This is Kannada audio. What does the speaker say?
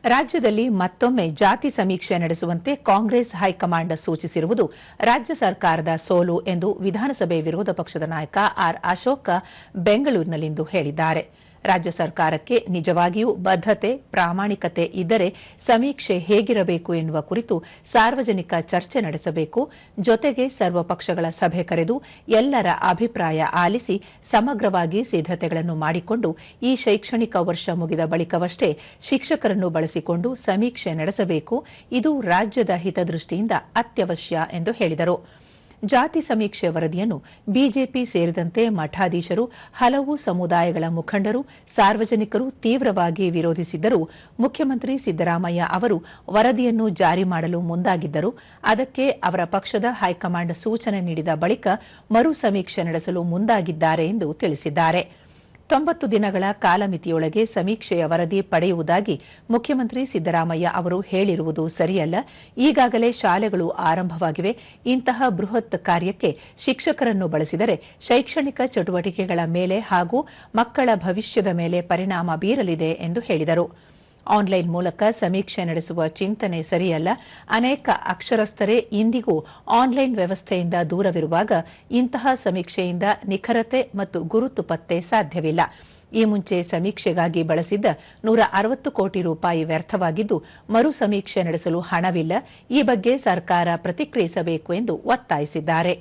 ರಾಜ್ಯದಲ್ಲಿ ಮತ್ತೊಮ್ಮೆ ಜಾತಿ ಸಮೀಕ್ಷೆ ನಡೆಸುವಂತೆ ಕಾಂಗ್ರೆಸ್ ಹೈಕಮಾಂಡ್ ಸೂಚಿಸಿರುವುದು ರಾಜ್ಯ ಸರ್ಕಾರದ ಸೋಲು ಎಂದು ವಿಧಾನಸಭೆ ವಿರೋಧ ಪಕ್ಷದ ನಾಯಕ ಆರ್ ಅಶೋಕ ಬೆಂಗಳೂರಿನಲ್ಲಿಂದು ಹೇಳಿದ್ದಾರೆ. ರಾಜ್ಯ ಸರ್ಕಾರಕ್ಕೆ ನಿಜವಾಗಿಯೂ ಬದ್ಧತೆ, ಪ್ರಾಮಾಣಿಕತೆ ಇದ್ದರೆ ಸಮೀಕ್ಷೆ ಹೇಗಿರಬೇಕು ಎನ್ನುವ ಕುರಿತು ಸಾರ್ವಜನಿಕ ಚರ್ಚೆ ನಡೆಸಬೇಕು. ಜೊತೆಗೆ ಸರ್ವಪಕ್ಷಗಳ ಸಭೆ ಕರೆದು ಎಲ್ಲರ ಅಭಿಪ್ರಾಯ ಆಲಿಸಿ ಸಮಗ್ರವಾಗಿ ಸಿದ್ಧತೆಗಳನ್ನು ಮಾಡಿಕೊಂಡು ಈ ಶೈಕ್ಷಣಿಕ ವರ್ಷ ಮುಗಿದ ಬಳಿಕವಷ್ಟೇ ಶಿಕ್ಷಕರನ್ನು ಬಳಸಿಕೊಂಡು ಸಮೀಕ್ಷೆ ನಡೆಸಬೇಕು. ಇದು ರಾಜ್ಯದ ಹಿತದೃಷ್ಟಿಯಿಂದ ಅತ್ಯವಶ್ಯ ಎಂದು ಹೇಳಿದರು. ಜಾತಿ ಸಮೀಕ್ಷೆ ವರದಿಯನ್ನು ಬಿಜೆಪಿ ಸೇರಿದಂತೆ ಮಠಾಧೀಶರು, ಹಲವು ಸಮುದಾಯಗಳ ಮುಖಂಡರು, ಸಾರ್ವಜನಿಕರು ತೀವ್ರವಾಗಿ ವಿರೋಧಿಸಿದ್ದರೂ ಮುಖ್ಯಮಂತ್ರಿ ಸಿದ್ದರಾಮಯ್ಯ ಅವರು ವರದಿಯನ್ನು ಜಾರಿ ಮಾಡಲು ಮುಂದಾಗಿದ್ದರು. ಅದಕ್ಕೆ ಅವರ ಪಕ್ಷದ ಹೈಕಮಾಂಡ್ ಸೂಚನೆ ನೀಡಿದ ಬಳಿಕ ಮರು ಸಮೀಕ್ಷೆ ನಡೆಸಲು ಮುಂದಾಗಿದ್ದಾರೆ ಎಂದು ತಿಳಿಸಿದ್ದಾರೆ. 90 ದಿನಗಳ ಕಾಲಮಿತಿಯೊಳಗೆ ಸಮೀಕ್ಷೆಯ ವರದಿ ಪಡೆಯುವುದಾಗಿ ಮುಖ್ಯಮಂತ್ರಿ ಸಿದ್ದರಾಮಯ್ಯ ಅವರು ಹೇಳಿರುವುದು ಸರಿಯಲ್ಲ. ಈಗಾಗಲೇ ಶಾಲೆಗಳು ಆರಂಭವಾಗಿವೆ. ಇಂತಹ ಬೃಹತ್ ಕಾರ್ಯಕ್ಕೆ ಶಿಕ್ಷಕರನ್ನು ಬಳಸಿದರೆ ಶೈಕ್ಷಣಿಕ ಚಟುವಟಿಕೆಗಳ ಮೇಲೆ ಹಾಗೂ ಮಕ್ಕಳ ಭವಿಷ್ಯದ ಮೇಲೆ ಪರಿಣಾಮ ಬೀರಲಿದೆ ಎಂದು ಹೇಳಿದರು. ಆನ್ಲೈನ್ ಮೂಲಕ ಸಮೀಕ್ಷೆ ನಡೆಸುವ ಚಿಂತನೆ ಸರಿಯಲ್ಲ. ಅನೇಕ ಅಕ್ಷರಸ್ಥರೇ ಇಂದಿಗೂ ಆನ್ಲೈನ್ ವ್ಯವಸ್ಥೆಯಿಂದ ದೂರವಿರುವಾಗ ಇಂತಹ ಸಮೀಕ್ಷೆಯಿಂದ ನಿಖರತೆ ಮತ್ತು ಗುರುತು ಪತ್ತೆ ಸಾಧ್ಯವಿಲ್ಲ. ಈ ಮುಂಚೆ ಸಮೀಕ್ಷೆಗಾಗಿ ಬಳಸಿದ್ದ 160 ಕೋಟಿ ರೂಪಾಯಿ ವ್ಯರ್ಥವಾಗಿದ್ದು ಮರು ಸಮೀಕ್ಷೆ ನಡೆಸಲು ಹಣವಿಲ್ಲ. ಈ ಬಗ್ಗೆ ಸರ್ಕಾರ ಪ್ರತಿಕ್ರಿಯಿಸಬೇಕು ಎಂದು ಒತ್ತಾಯಿಸಿದ್ದಾರೆ.